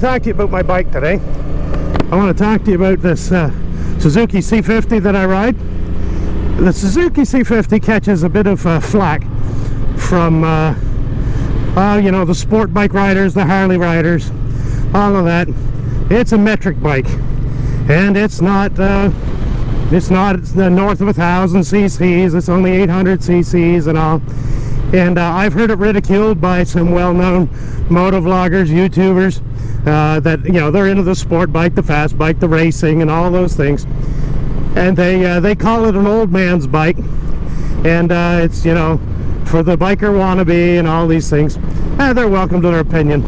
to talk to you about my bike today. I want to talk to you about this Suzuki C50 that I ride. The Suzuki C50 catches a bit of flack from you know, the sport bike riders, the Harley riders, all of that. It's a metric bike, and it's not north of 1,000 cc's. It's only 800 cc's and all. And I've heard it ridiculed by some well-known motovloggers, YouTubers, that, you know, they're into the sport bike, the fast bike, the racing, and all those things. And they call it an old man's bike, and it's, you know, for the biker wannabe and all these things. They're welcome to their opinion,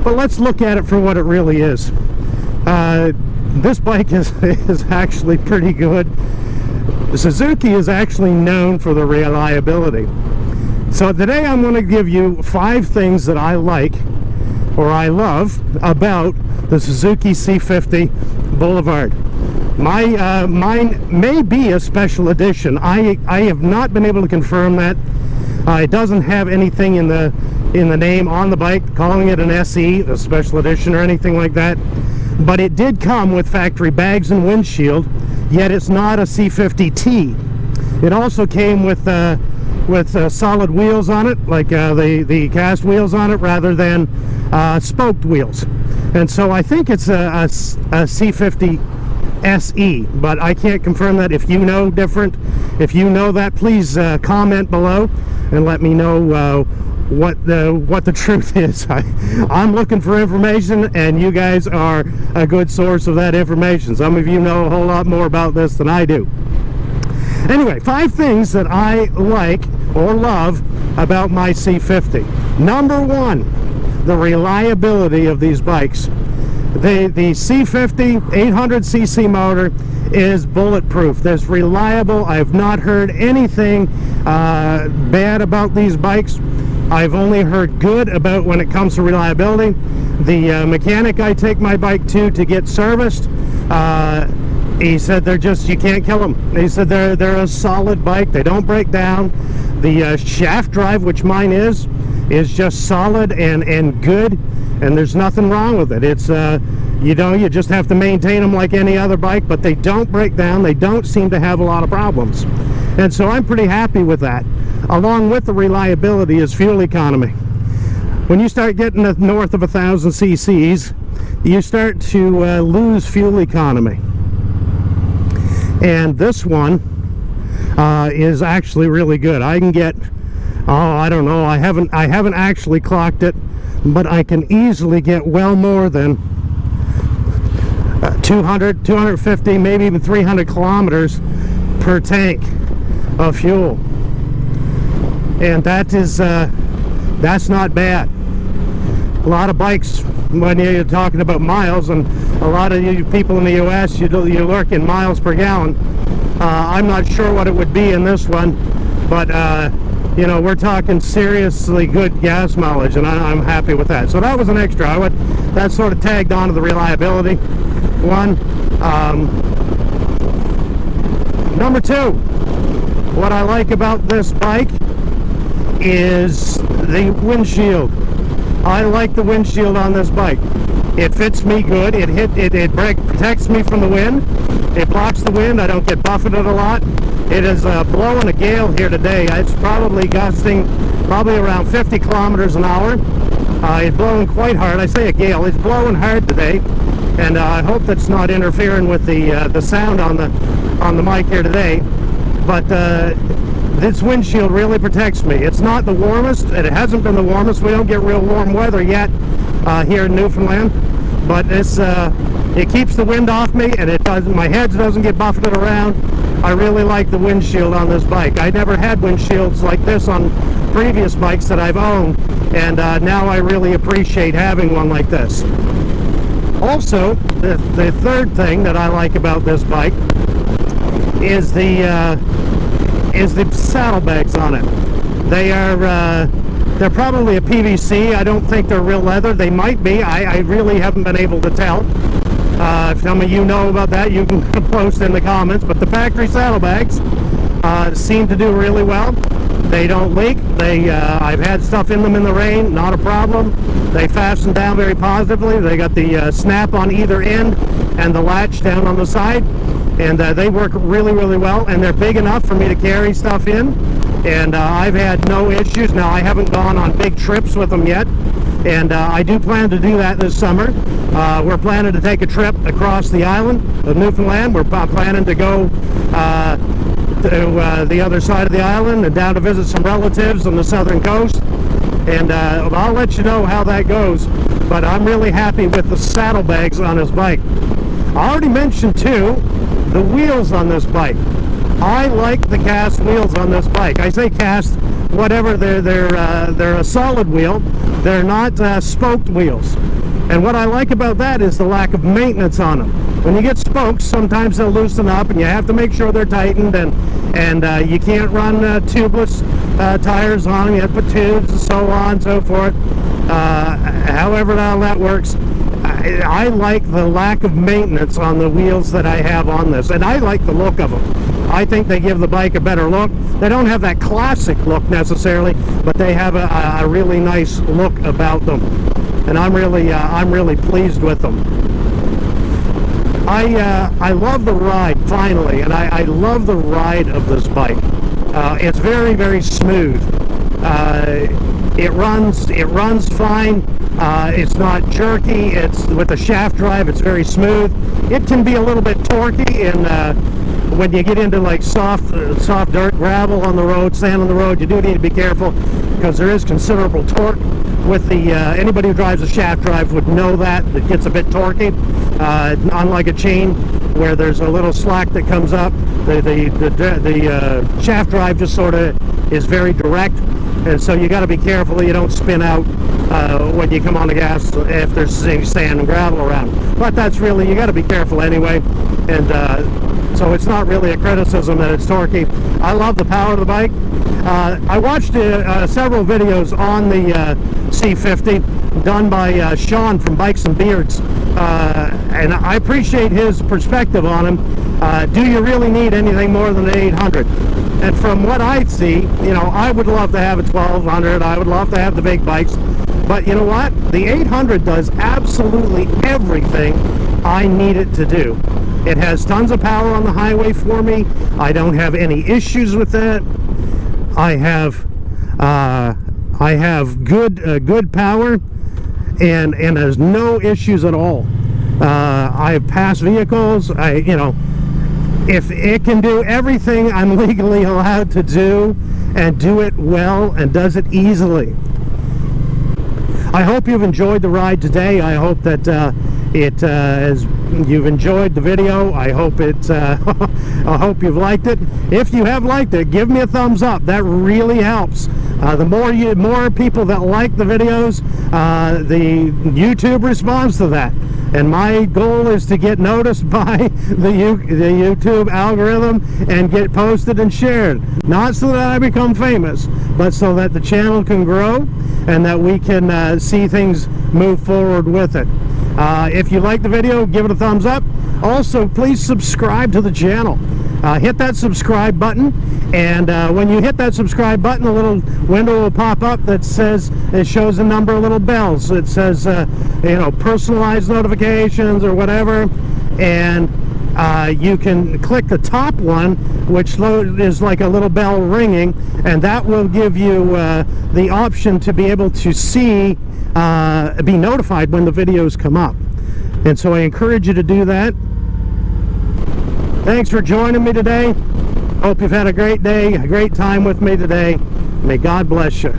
but let's look at it for what it really is. This bike is actually pretty good. Suzuki is actually known for the reliability. So today I'm going to give you 5 things that I like or I love about the Suzuki C50 Boulevard. Mine may be a special edition. I have not been able to confirm that. It doesn't have anything in the name on the bike calling it an SE, a special edition, or anything like that. But it did come with factory bags and windshield, yet it's not a C50T. It also came with solid wheels on it, like the cast wheels on it, rather than spoked wheels. And so I think it's a C50 SE, but I can't confirm that. If you know different, if you know that, please comment below and let me know what the truth is. I'm looking for information, and you guys are a good source of that information. Some of you know a whole lot more about this than I do. Anyway, 5 things that I like or love about my C50. Number 1, the reliability of these bikes. The C50 800cc motor is bulletproof. It's reliable. I've not heard anything bad about these bikes. I've only heard good about when it comes to reliability. The mechanic I take my bike to get serviced, he said they're just, you can't kill them. He said they're a solid bike. They don't break down. The shaft drive, which mine is just solid and good, and there's nothing wrong with it. It's you know, you just have to maintain them like any other bike, but they don't break down. They don't seem to have a lot of problems, and so I'm pretty happy with that. Along with the reliability is fuel economy. When you start getting north of 1,000 cc's, you start to lose fuel economy. And this one is actually really good. I can get, I don't know, I haven't actually clocked it, but I can easily get well more than 200, 250, maybe even 300 kilometers per tank of fuel. And that is that's not bad. A lot of bikes, when you're talking about miles, and a lot of you people in the US, you lurk in miles per gallon. I'm not sure what it would be in this one, but you know, we're talking seriously good gas mileage, and I'm happy with that. So that was an extra. That sort of tagged onto the reliability one. Number 2, what I like about this bike is the windshield. I like the windshield on this bike. It fits me good. It protects me from the wind. It blocks the wind. I don't get buffeted a lot. It is blowing a gale here today. It's probably gusting around 50 kilometers an hour. It's blowing quite hard. I say a gale. It's blowing hard today, and I hope that's not interfering with the sound on the mic here today. But this windshield really protects me. It's not the warmest, and it hasn't been the warmest. We don't get real warm weather yet here in Newfoundland, but it keeps the wind off me, and my head doesn't get buffeted around. I really like the windshield on this bike. I never had windshields like this on previous bikes that I've owned, and now I really appreciate having one like this. Also, the third thing that I like about this bike is the saddlebags on it. They're probably a PVC. I don't think they're real leather. They might be. I really haven't been able to tell. If some of you know about that, you can post in the comments. But the factory saddlebags seem to do really well. They don't leak. I've had stuff in them in the rain, not a problem. They fasten down very positively. They got the snap on either end and the latch down on the side, and they work really, really well, and they're big enough for me to carry stuff in, and I've had no issues. Now, I haven't gone on big trips with them yet, and I do plan to do that this summer. We're planning to take a trip across the island of Newfoundland. We're planning to go to the other side of the island and down to visit some relatives on the southern coast, and I'll let you know how that goes. But I'm really happy with the saddlebags on this bike. I already mentioned too the wheels on this bike. I like the cast wheels on this bike. I say cast, whatever, they're a solid wheel. They're not spoked wheels. And what I like about that is the lack of maintenance on them. When you get spokes, sometimes they'll loosen up, and you have to make sure they're tightened, and you can't run tubeless tires on them. You have to put tubes and so on and so forth. However all that works, I like the lack of maintenance on the wheels that I have on this, and I like the look of them. I think they give the bike a better look. They don't have that classic look necessarily, but they have a really nice look about them, and I'm really pleased with them. I love the ride, finally, and I love the ride of this bike. It's very, very smooth. It runs fine. It's not jerky. It's with the shaft drive. It's very smooth. It can be a little bit torquey, and when you get into like soft dirt, gravel on the road, sand on the road, you do need to be careful because there is considerable torque with the. Anybody who drives a shaft drive would know that it gets a bit torquey. Unlike a chain where there's a little slack that comes up, the shaft drive just sort of is very direct. And so you got to be careful that you don't spin out when you come on the gas if there's sand and gravel around. But that's really, you got to be careful anyway. And so it's not really a criticism that it's torquey. I love the power of the bike. I watched several videos on the C50 done by Sean from Bikes and Beards. And I appreciate his perspective on them. Do you really need anything more than an 800? And from what I see, you know, I would love to have a 1200. I would love to have the big bikes. But you know what? The 800 does absolutely everything I need it to do. It has tons of power on the highway for me. I don't have any issues with that. I have good power, and there's no issues at all. I have passed vehicles. If it can do everything I'm legally allowed to do and do it well and does it easily. I hope you've enjoyed the ride today. I hope that you've enjoyed the video. I hope I hope you've liked it. If you have liked it, give me a thumbs up. That really helps. The more people that like the videos, the YouTube responds to that. And my goal is to get noticed by the YouTube algorithm and get posted and shared. Not so that I become famous, but so that the channel can grow and that we can see things move forward with it. If you like the video, give it a thumbs up. Also, please subscribe to the channel. Hit that subscribe button, and when you hit that subscribe button, a little window will pop up that says, it shows a number of little bells. It says personalized notifications or whatever, and you can click the top one, which is like a little bell ringing, and that will give you the option to be able to see, be notified when the videos come up. And so I encourage you to do that. Thanks for joining me today. Hope you've had a great day, a great time with me today. May God bless you.